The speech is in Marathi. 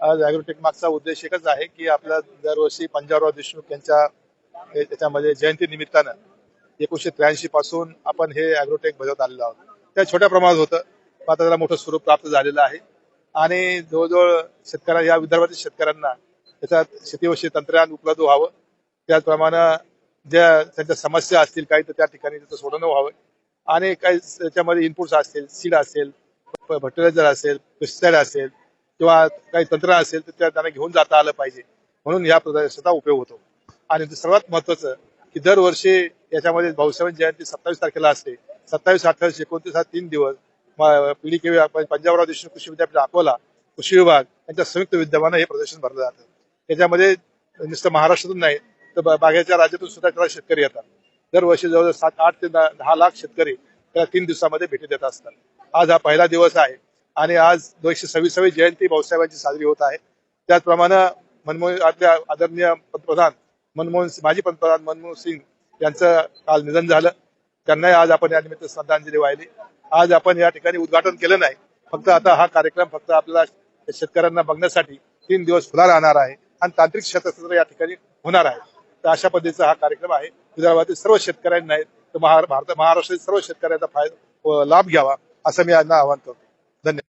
आज ॲग्रोटेक मागचा उद्देश एकच आहे की आपल्या दरवर्षी पंजाबराव देशमुख यांच्या त्याच्यामध्ये जयंती निमित्तानं 1983 पासून आपण हे ॲग्रोटेक बजावत आलेलो आहोत. त्या छोट्या प्रमाणात होतं, पण आता त्याला मोठं स्वरूप प्राप्त झालेलं आहे आणि जवळजवळ शेतकऱ्या या विदर्भातील शेतकऱ्यांना त्याच्यात शेतीविषयी तंत्रज्ञान उपलब्ध व्हावं, त्याचप्रमाणे ज्या त्यांच्या समस्या असतील काही तर त्या ठिकाणी त्याचं सोडवणं व्हावं आणि काही त्याच्यामध्ये इनपुट्स असतील, सीड असेल, फर्टिलायझर असेल, पेस्टिसाइड असेल किंवा काही तंत्र असेल तर त्यांना घेऊन जाता आलं पाहिजे, म्हणून या प्रदर्शनाचा उपयोग होतो. आणि सर्वात महत्वाचं की दरवर्षी याच्यामध्ये भाऊसाहेब जयंती 27 तारखेला असते. 27, 28, 29 हा 3 दिवस PDKV पंजाबराव देशमुख कृषी विद्यापीठ अकोला कृषी विभाग यांच्या संयुक्त विद्यमानं हे प्रदर्शन भरलं जातं. त्याच्यामध्ये नुसतं महाराष्ट्रातून नाही तर बाहेरच्या राज्यातून सुद्धा त्याला शेतकरी येतात. दरवर्षी जवळजवळ 7, 8 ते 10 लाख शेतकरी त्याला 3 दिवसामध्ये भेटी देत असतात. आज हा पहिला दिवस आहे आणि आज 226वी जयंती भाऊसाहेबांची साजरी होत आहे. त्याचप्रमाणे आपल्या आदरणीय पंतप्रधान माजी पंतप्रधान मनमोहन सिंग यांचं काल निधन झालं. त्यांनाही आज आपण या निमित्त श्रद्धांजली वाहिली. आज आपण या ठिकाणी उद्घाटन केलं नाही, फक्त आता हा कार्यक्रम फक्त आपल्याला शेतकऱ्यांना बघण्यासाठी 3 दिवस खुला राहणार आहे आणि तांत्रिक शस्त्रसंत्र या ठिकाणी होणार आहे. तर अशा पद्धतीचा हा कार्यक्रम आहे. विदर्भातील सर्व शेतकऱ्यांना नाही तर महाराष्ट्रातील सर्व शेतकऱ्यांचा लाभ घ्यावा असं मी यांना आवाहन करतो. धन्यवाद.